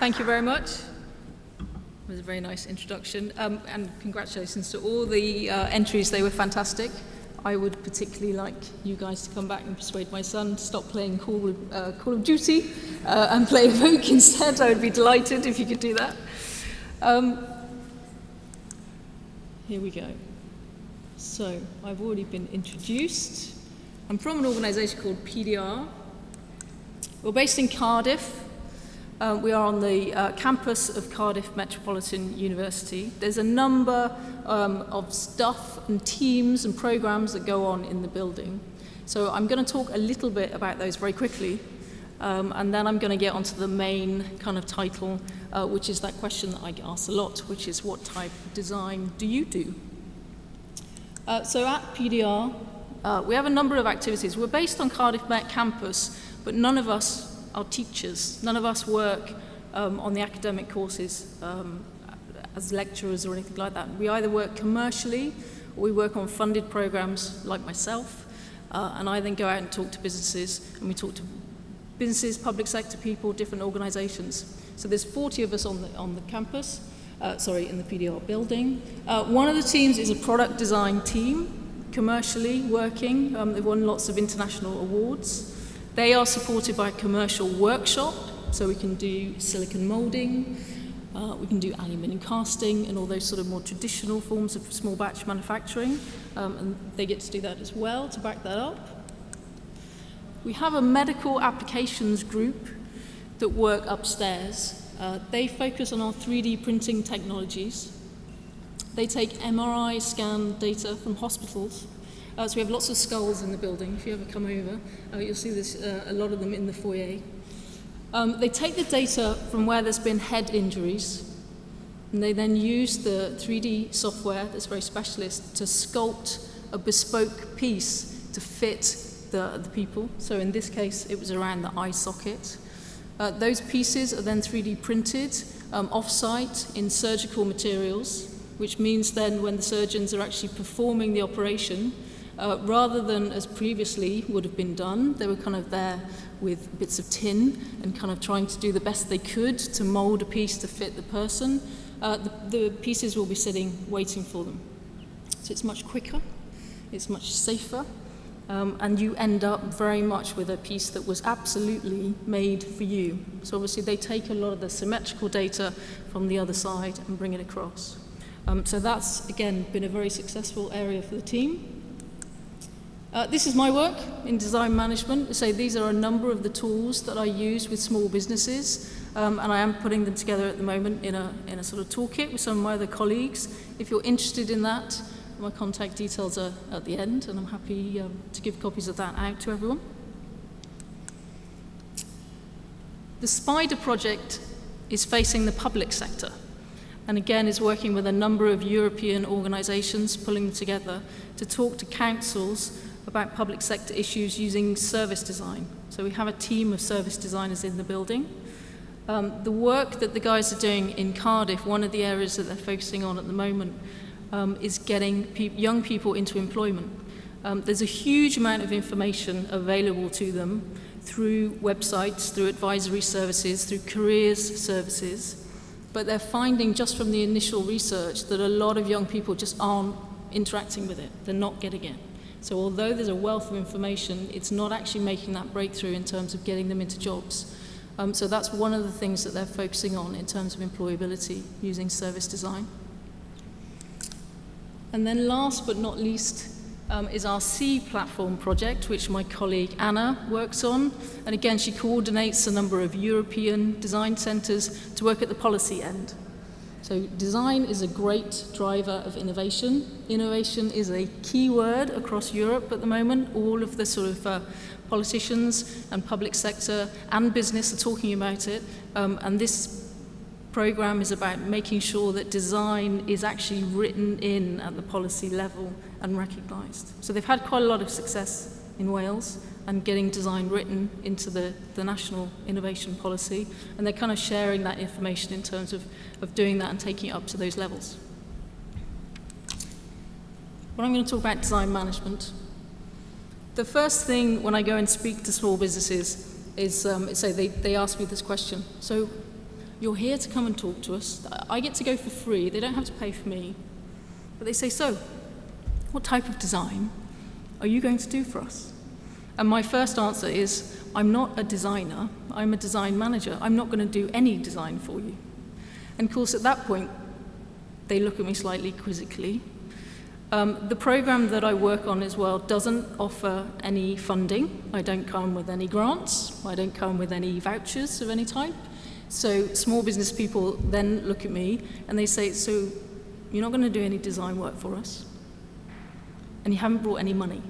Thank you very much. It was a very nice introduction. And congratulations to all the entries. They were fantastic. I would particularly like you guys to come back and persuade my son to stop playing Call of Duty and play Evoke instead. I would be delighted if you could do that. Here we go. So I've already been introduced. I'm from an organisation called PDR. We're based in Cardiff. We are on the campus of Cardiff Metropolitan University. There's a number of stuff and teams and programs that go on in the building. So I'm going to talk a little bit about those very quickly, and then I'm going to get onto the main kind of title, which is that question that I get asked a lot, which is what type of design do you do? So at PDR, we have a number of activities. We're based on Cardiff Met campus, but none of us are teachers. None of us work on the academic courses as lecturers or anything like that. We either work commercially or we work on funded programs like myself, and I then go out and talk to businesses, and we talk to businesses, public sector people, different organizations. So there's 40 of us on the campus, in the PDR building. One of the teams is a product design team, commercially working. They've won lots of international awards. They are supported by a commercial workshop, so we can do silicon molding, we can do aluminium casting, and all those sort of more traditional forms of small batch manufacturing, and they get to do that as well to back that up. We have a medical applications group that work upstairs. They focus on our 3D printing technologies. They take MRI scan data from hospitals. So we have lots of skulls in the building. If you ever come over, you'll see this, a lot of them in the foyer. They take the data from where there's been head injuries, and they then use the 3D software that's very specialist to sculpt a bespoke piece to fit the people. So in this case, it was around the eye socket. Those pieces are then 3D printed off-site in surgical materials, which means then when the surgeons are actually performing the operation, rather than as previously would have been done, they were kind of there with bits of tin and kind of trying to do the best they could to mold a piece to fit the person. The pieces will be sitting waiting for them. So it's much quicker, it's much safer, and you end up very much with a piece that was absolutely made for you. So obviously they take a lot of the symmetrical data from the other side and bring it across. So that's, again, been a very successful area for the team. This is my work in design management. So these are a number of the tools that I use with small businesses, and I am putting them together at the moment in a sort of toolkit with some of my other colleagues. If you're interested in that, my contact details are at the end, and I'm happy to give copies of that out to everyone. The Spider project is facing the public sector, and again is working with a number of European organisations, pulling them together to talk to councils about public sector issues using service design. So we have a team of service designers in the building. The work that the guys are doing in Cardiff, one of the areas that they're focusing on at the moment, is getting young people into employment. There's a huge amount of information available to them through websites, through advisory services, through careers services, but they're finding just from the initial research that a lot of young people just aren't interacting with it. They're not getting it. So although there's a wealth of information, it's not actually making that breakthrough in terms of getting them into jobs. So that's one of the things that they're focusing on in terms of employability using service design. And then last but not least is our C platform project, which my colleague Anna works on. And again, she coordinates a number of European design centres to work at the policy end. So design is a great driver of innovation. Innovation is a key word across Europe at the moment. All of the sort of politicians and public sector and business are talking about it. And this program is about making sure that design is actually written in at the policy level and recognised. So they've had quite a lot of success in Wales and getting design written into the national innovation policy, and they're kind of sharing that information in terms of doing that and taking it up to those levels. But I'm going to talk about design management. The first thing when I go and speak to small businesses is, they ask me this question. So you're here to come and talk to us. I get to go for free. They don't have to pay for me. But they say, so, what type of design are you going to do for us? And my first answer is, I'm not a designer. I'm a design manager. I'm not going to do any design for you. And of course, at that point, they look at me slightly quizzically. The program that I work on as well doesn't offer any funding. I don't come with any grants. I don't come with any vouchers of any type. So small business people then look at me and they say, so you're not going to do any design work for us? And you haven't brought any money?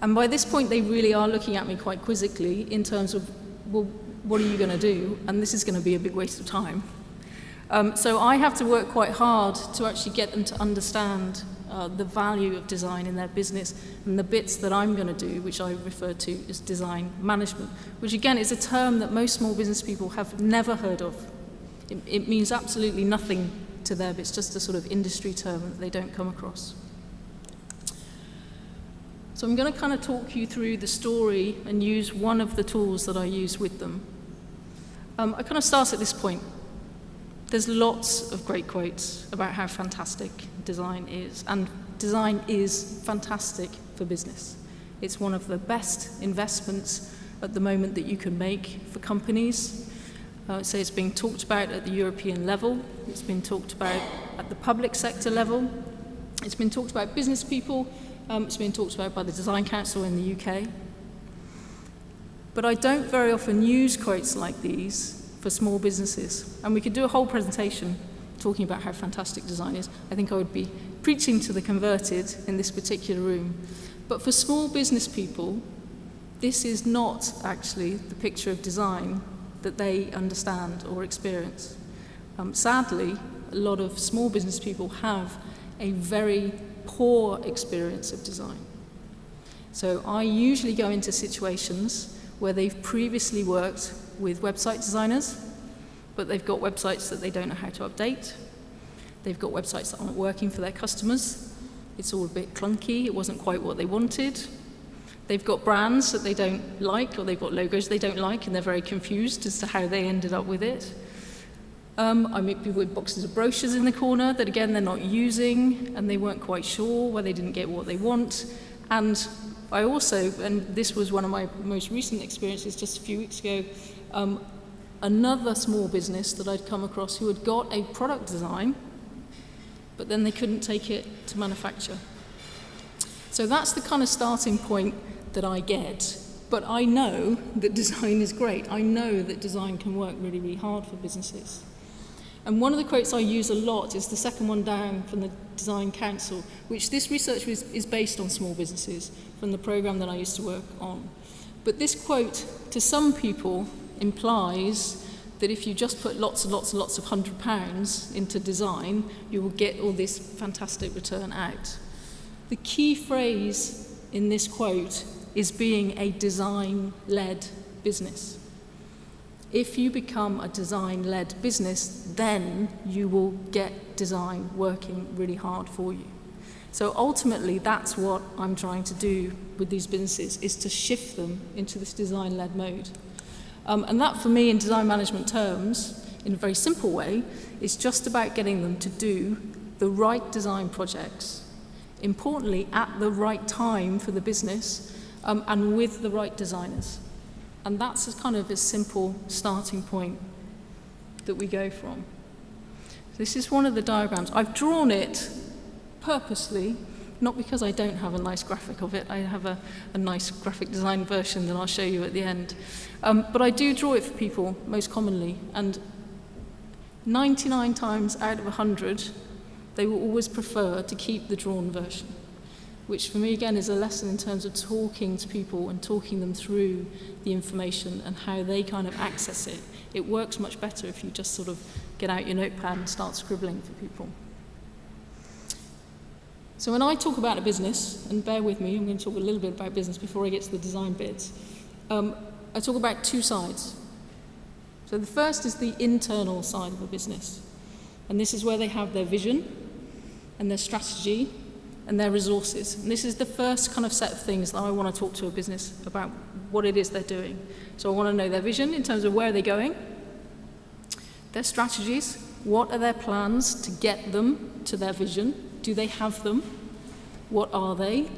And by this point, they really are looking at me quite quizzically in terms of, well, what are you going to do? And this is going to be a big waste of time. So I have to work quite hard to actually get them to understand the value of design in their business and the bits that I'm going to do, which I refer to as design management, which again is a term that most small business people have never heard of. It means absolutely nothing to them. It's just a sort of industry term that they don't come across. So I'm going to kind of talk you through the story and use one of the tools that I use with them. I kind of start at this point. There's lots of great quotes about how fantastic design is, and design is fantastic for business. It's one of the best investments at the moment that you can make for companies. So it's being talked about at the European level, it's been talked about at the public sector level, it's been talked about business people, it's been talked about by the Design Council in the UK. But I don't very often use quotes like these for small businesses. And we could do a whole presentation talking about how fantastic design is. I think I would be preaching to the converted in this particular room. But for small business people, this is not actually the picture of design that they understand or experience. Sadly, a lot of small business people have a very poor experience of design. So I usually go into situations where they've previously worked with website designers, but they've got websites that they don't know how to update. They've got websites that aren't working for their customers. It's all a bit clunky. It wasn't quite what they wanted. They've got brands that they don't like, or they've got logos they don't like, and they're very confused as to how they ended up with it. I meet people with boxes of brochures in the corner that, again, they're not using, and they weren't quite sure why they didn't get what they want. And I also, and this was one of my most recent experiences just a few weeks ago, another small business that I'd come across who had got a product design, but then they couldn't take it to manufacture. So that's the kind of starting point that I get. But I know that design is great. I know that design can work really, really hard for businesses. And one of the quotes I use a lot is the second one down from the Design Council, which this research is based on small businesses from the program that I used to work on. But this quote, to some people, implies that if you just put lots and lots and lots of £100 into design, you will get all this fantastic return out. The key phrase in this quote is being a design-led business. If you become a design-led business, then you will get design working really hard for you. So ultimately, that's what I'm trying to do with these businesses, is to shift them into this design-led mode. And that, for me, in design management terms, in a very simple way, is just about getting them to do the right design projects, importantly, at the right time for the business, and with the right designers. And that's a kind of a simple starting point that we go from. This is one of the diagrams. I've drawn it purposely, not because I don't have a nice graphic of it. I have a nice graphic design version that I'll show you at the end. But I do draw it for people most commonly, and 99 times out of 100, they will always prefer to keep the drawn version, which for me, again, is a lesson in terms of talking to people and talking them through the information and how they kind of access it. It works much better if you just sort of get out your notepad and start scribbling for people. So when I talk about a business, and bear with me, I'm going to talk a little bit about business before I get to the design bits, I talk about two sides. So the first is the internal side of a business. And this is where they have their vision and their strategy and their resources. And this is the first kind of set of things that I want to talk to a business about what it is they're doing. So I want to know their vision in terms of where are they going, their strategies, what are their plans to get them to their vision? Do they have them? What are they?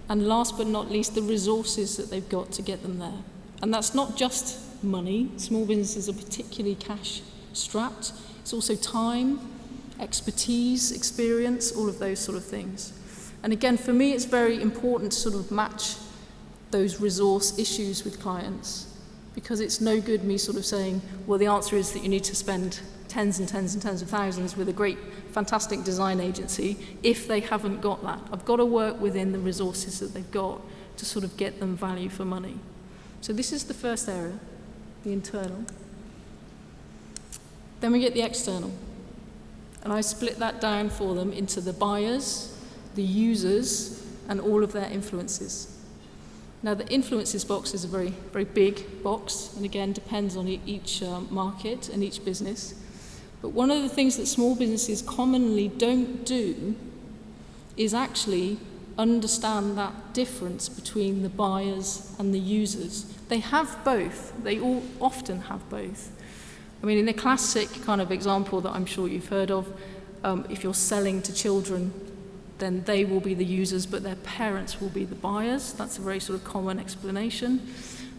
And last but not least, the resources that they've got to get them there. And that's not just money. Small businesses are particularly cash strapped. It's also time, expertise, experience, all of those sort of things. And again, for me, it's very important to sort of match those resource issues with clients, because it's no good me sort of saying, well, the answer is that you need to spend tens and tens and tens of thousands with a great, fantastic design agency if they haven't got that. I've got to work within the resources that they've got to sort of get them value for money. So this is the first area, the internal. Then we get the external. And I split that down for them into the buyers, the users, and all of their influences. Now, the influences box is a very, very big box, and again, depends on each market and each business. But one of the things that small businesses commonly don't do is actually understand that difference between the buyers and the users. They have both. They all often have both. I mean, in a classic kind of example that I'm sure you've heard of, if you're selling to children, then they will be the users, but their parents will be the buyers. That's a very sort of common explanation.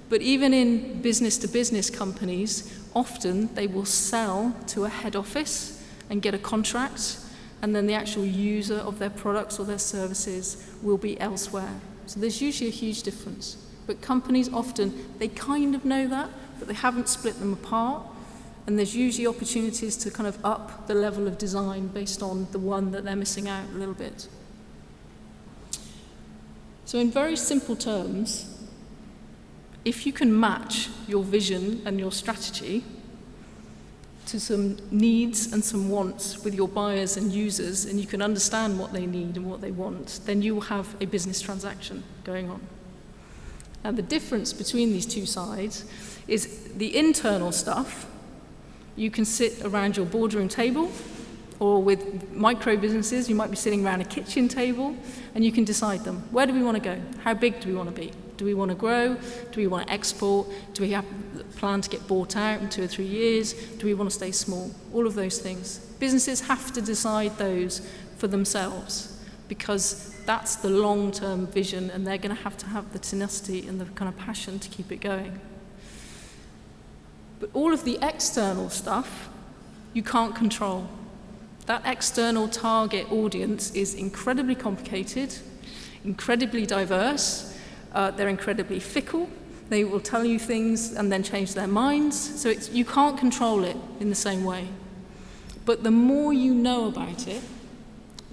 But even in business-to-business companies, often they will sell to a head office and get a contract, and then the actual user of their products or their services will be elsewhere. So there's usually a huge difference. But companies often, they kind of know that, but they haven't split them apart. And there's usually opportunities to kind of up the level of design based on the one that they're missing out a little bit. So in very simple terms, if you can match your vision and your strategy to some needs and some wants with your buyers and users, and you can understand what they need and what they want, then you will have a business transaction going on. Now, the difference between these two sides is the internal stuff. You can sit around your boardroom table, or with micro businesses, you might be sitting around a kitchen table, and you can decide them. Where do we want to go? How big do we want to be? Do we want to grow? Do we want to export? Do we have a plan to get bought out in 2 or 3 years? Do we want to stay small? All of those things. Businesses have to decide those for themselves, because that's the long-term vision, and they're going to have the tenacity and the kind of passion to keep it going. But all of the external stuff, you can't control. That external target audience is incredibly complicated, incredibly diverse. They're incredibly fickle. They will tell you things and then change their minds. So you can't control it in the same way. But the more you know about it,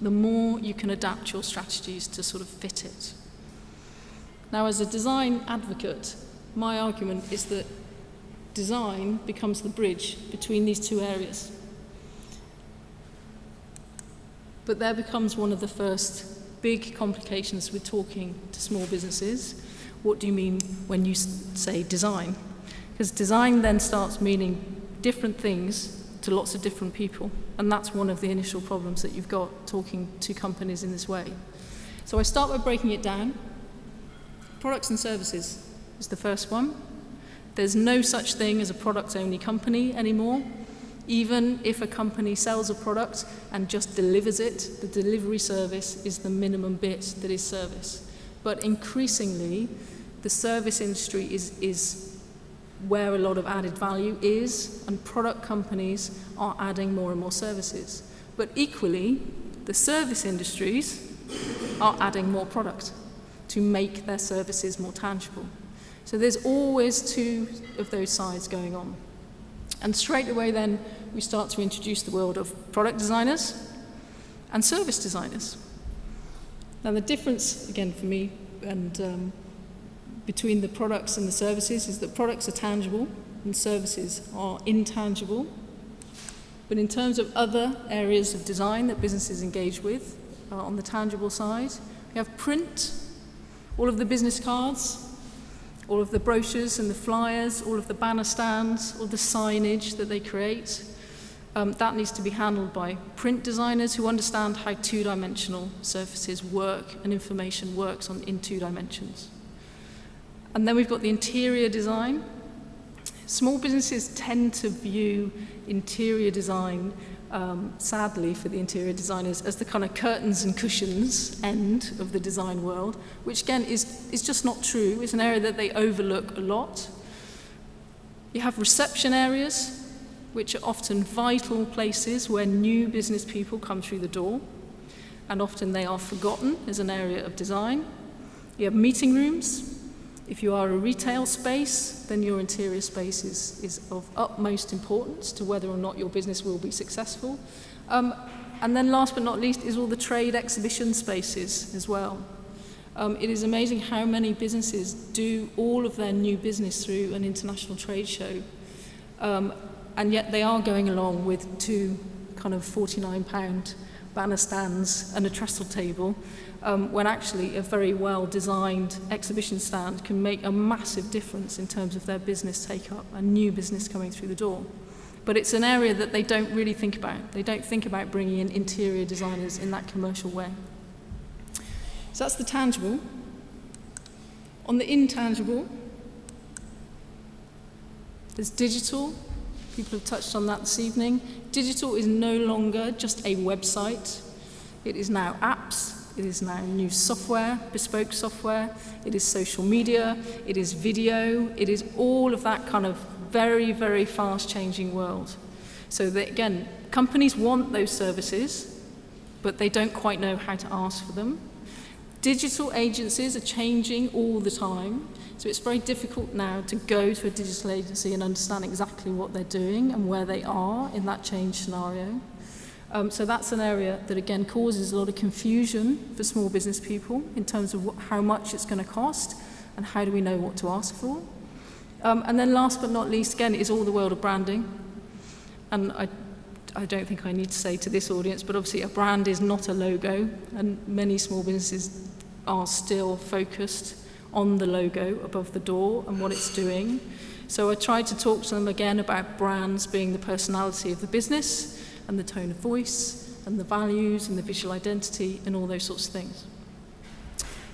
the more you can adapt your strategies to sort of fit it. Now, as a design advocate, my argument is that design becomes the bridge between these two areas. But there becomes one of the first big complications with talking to small businesses. What do you mean when you say design? Because design then starts meaning different things to lots of different people. And that's one of the initial problems that you've got talking to companies in this way. So I start by breaking it down. Products and services is the first one. There's no such thing as a product-only company anymore. Even if a company sells a product and just delivers it, the delivery service is the minimum bit that is service. But increasingly, the service industry is where a lot of added value is, and product companies are adding more and more services. But equally, the service industries are adding more product to make their services more tangible. So there's always two of those sides going on. And straight away then, we start to introduce the world of product designers and service designers. Now the difference, again for me, and between the products and the services is that products are tangible and services are intangible. But in terms of other areas of design that businesses engage with, on the tangible side, we have print, all of the business cards, all of the brochures and the flyers, all of the banner stands, all the signage that they create. That needs to be handled by print designers who understand how two-dimensional surfaces work and information works in 2 dimensions. And then we've got the interior design. Small businesses tend to view interior design, sadly for the interior designers, as the kind of curtains and cushions end of the design world, which again is just not true. It's an area that they overlook a lot. You have reception areas, which are often vital places where new business people come through the door, and often they are forgotten as an area of design. You have meeting rooms. If you are a retail space, then your interior space is of utmost importance to whether or not your business will be successful. And then last but not least is all the trade exhibition spaces as well. It is amazing how many businesses do all of their new business through an international trade show. And yet they are going along with 2 kind of £49 banner stands and a trestle table, when actually a very well-designed exhibition stand can make a massive difference in terms of their business take-up and new business coming through the door. But it's an area that they don't really think about. They don't think about bringing in interior designers in that commercial way. So that's the tangible. On the intangible, there's digital. People have touched on that this evening. Digital is no longer just a website. It is now apps. It is now new software, bespoke software. It is social media. It is video. It is all of that kind of very, very fast-changing world. So that, again, companies want those services, but they don't quite know how to ask for them. Digital agencies are changing all the time. So it's very difficult now to go to a digital agency and understand exactly what they're doing and where they are in that change scenario. So that's an area that, again, causes a lot of confusion for small business people in terms of how much it's going to cost and how do we know what to ask for. And then last but not least, again, is all the world of branding. And I don't think I need to say to this audience, but obviously a brand is not a logo, and many small businesses are still focused on the logo above the door and what it's doing. So I tried to talk to them again about brands being the personality of the business and the tone of voice and the values and the visual identity and all those sorts of things.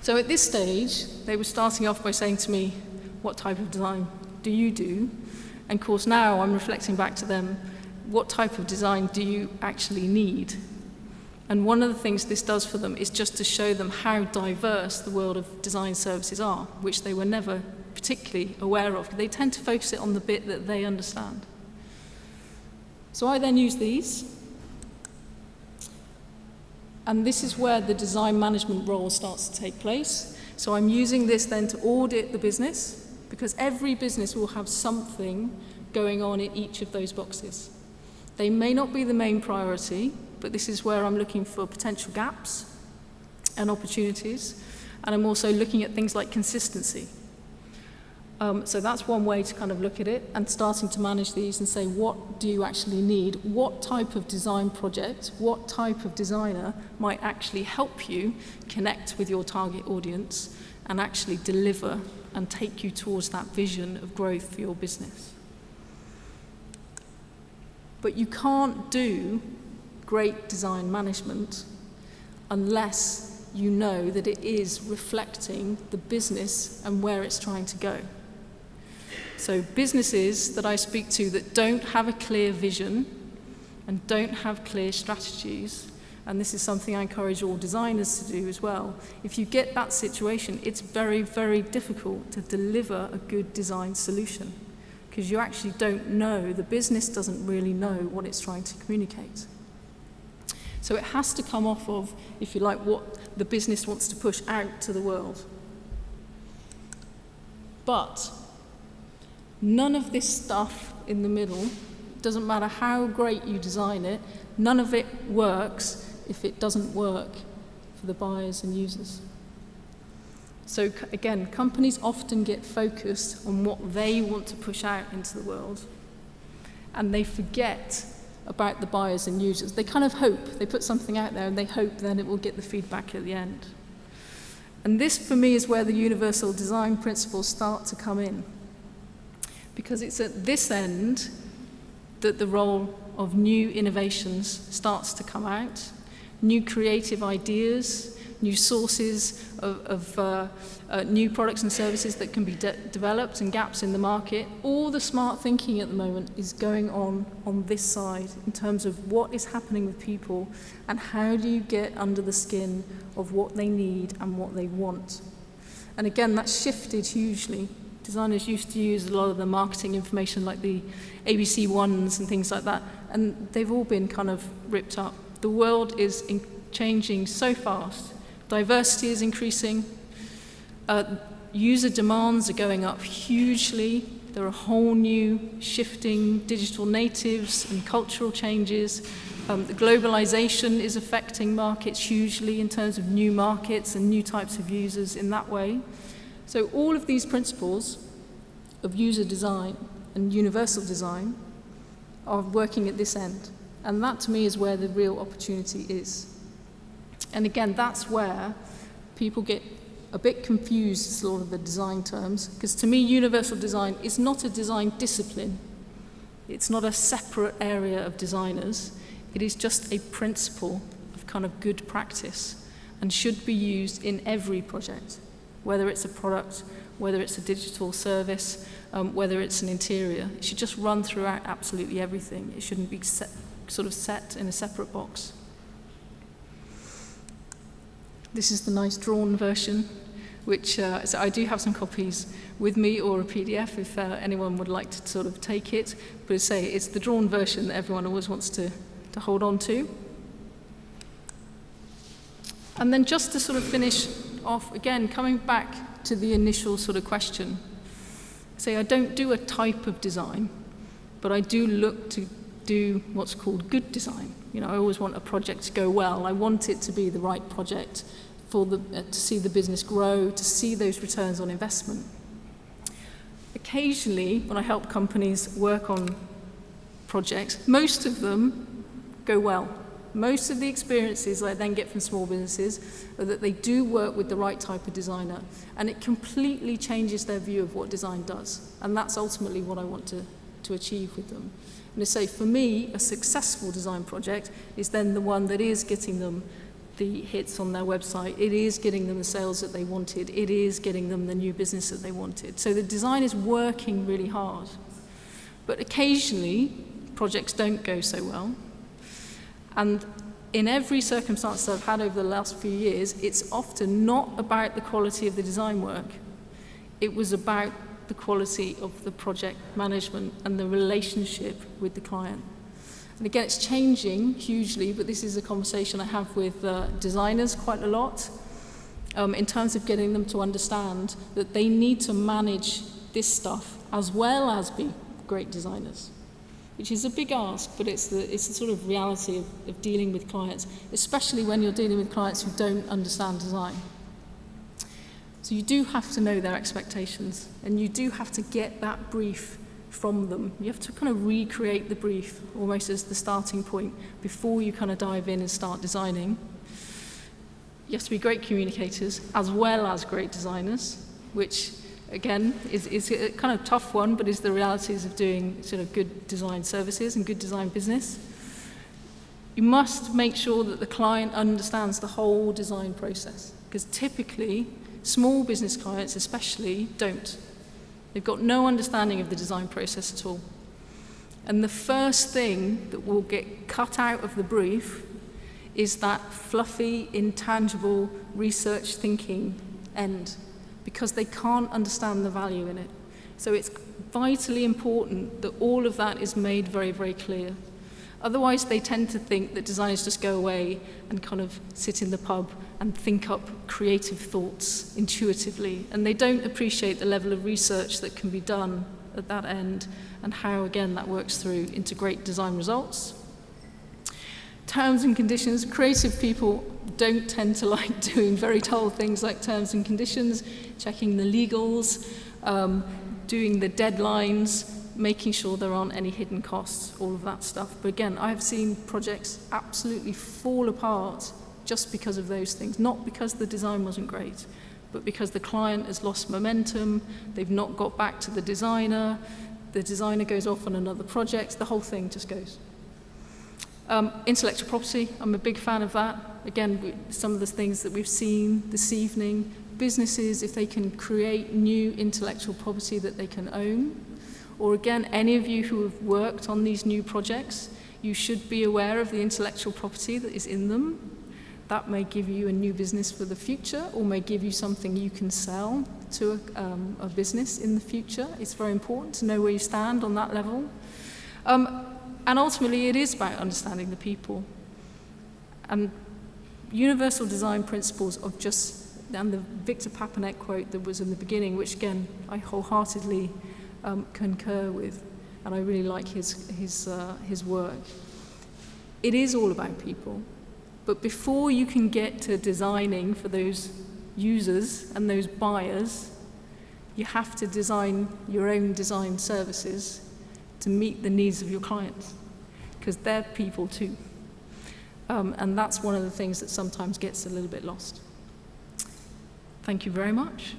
So at this stage, they were starting off by saying to me, what type of design do you do? And of course now I'm reflecting back to them, what type of design do you actually need? And one of the things this does for them is just to show them how diverse the world of design services are, which they were never particularly aware of. They tend to focus it on the bit that they understand. So I then use these. And this is where the design management role starts to take place. So I'm using this then to audit the business, because every business will have something going on in each of those boxes. They may not be the main priority, but this is where I'm looking for potential gaps and opportunities. And I'm also looking at things like consistency. So that's one way to kind of look at it and starting to manage these and say, what do you actually need? What type of design project, what type of designer might actually help you connect with your target audience and actually deliver and take you towards that vision of growth for your business? But you can't do great design management unless you know that it is reflecting the business and where it's trying to go. So businesses that I speak to that don't have a clear vision and don't have clear strategies, and this is something I encourage all designers to do as well, if you get that situation, it's very, very difficult to deliver a good design solution, because you actually don't know, the business doesn't really know what it's trying to communicate. So it has to come off of, if you like, what the business wants to push out to the world. But none of this stuff in the middle, doesn't matter how great you design it, none of it works if it doesn't work for the buyers and users. So again, companies often get focused on what they want to push out into the world, and they forget about the buyers and users. They kind of hope, they put something out there and they hope then it will get the feedback at the end. And this for me is where the universal design principles start to come in, because it's at this end that the role of new innovations starts to come out, new creative ideas, new sources of new products and services that can be developed and gaps in the market. All the smart thinking at the moment is going on this side in terms of what is happening with people and how do you get under the skin of what they need and what they want. And again, that's shifted hugely. Designers used to use a lot of the marketing information like the ABC ones and things like that, and they've all been kind of ripped up. The world is changing so fast. Diversity is increasing. User demands are going up hugely. There are whole new shifting digital natives and cultural changes. The globalization is affecting markets hugely in terms of new markets and new types of users in that way. So all of these principles of user design and universal design are working at this end. And that, to me, is where the real opportunity is. And again, that's where people get a bit confused with a lot of the design terms, because to me, universal design is not a design discipline. It's not a separate area of designers. It is just a principle of kind of good practice and should be used in every project, whether it's a product, whether it's a digital service, whether it's an interior. It should just run throughout absolutely everything. It shouldn't be set in a separate box. This is the nice drawn version, which so I do have some copies with me or a PDF if anyone would like to sort of take it. But as I say, it's the drawn version that everyone always wants to hold on to. And then just to sort of finish off, again, coming back to the initial sort of question. Say I don't do a type of design, but I do look to do what's called good design. You know, I always want a project to go well. I want it to be the right project for to see the business grow, to see those returns on investment. Occasionally, when I help companies work on projects, most of them go well. Most of the experiences I then get from small businesses are that they do work with the right type of designer, and it completely changes their view of what design does. And that's ultimately what I want to achieve with them. And to say, for me, a successful design project is then the one that is getting them the hits on their website, it is getting them the sales that they wanted, it is getting them the new business that they wanted. So the design is working really hard. But occasionally, projects don't go so well. And in every circumstance I've had over the last few years, it's often not about the quality of the design work. It was about the quality of the project management and the relationship with the client. And again, it's changing hugely, but this is a conversation I have with designers quite a lot in terms of getting them to understand that they need to manage this stuff as well as be great designers, which is a big ask, but it's the sort of reality of dealing with clients, especially when you're dealing with clients who don't understand design. So you do have to know their expectations, and you do have to get that brief from them. You have to kind of recreate the brief almost as the starting point before you kind of dive in and start designing. You have to be great communicators as well as great designers, which again is a kind of tough one, but is the realities of doing sort of good design services and good design business. You must make sure that the client understands the whole design process, because typically small business clients especially don't. They've got no understanding of the design process at all. And the first thing that will get cut out of the brief is that fluffy, intangible research thinking end, because they can't understand the value in it. So it's vitally important that all of that is made very, very clear. Otherwise, they tend to think that designers just go away and kind of sit in the pub and think up creative thoughts intuitively. And they don't appreciate the level of research that can be done at that end and how, again, that works through into great design results. Terms and conditions. Creative people don't tend to like doing very dull things like terms and conditions, checking the legals, doing the deadlines, making sure there aren't any hidden costs, all of that stuff. But again, I've seen projects absolutely fall apart just because of those things, not because the design wasn't great, but because the client has lost momentum, they've not got back to the designer goes off on another project, the whole thing just goes. Intellectual property, I'm a big fan of that. again, some of the things that we've seen this evening, businesses, if they can create new intellectual property that they can own, or again, any of you who have worked on these new projects, you should be aware of the intellectual property that is in them. That may give you a new business for the future, or may give you something you can sell to a business in the future. It's very important to know where you stand on that level. And ultimately, it is about understanding the people. And universal design principles of and the Victor Papanek quote that was in the beginning, which again, I wholeheartedly concur with, and I really like his work. It is all about people. But before you can get to designing for those users and those buyers, you have to design your own design services to meet the needs of your clients, because they're people too. And that's one of the things that sometimes gets a little bit lost. Thank you very much.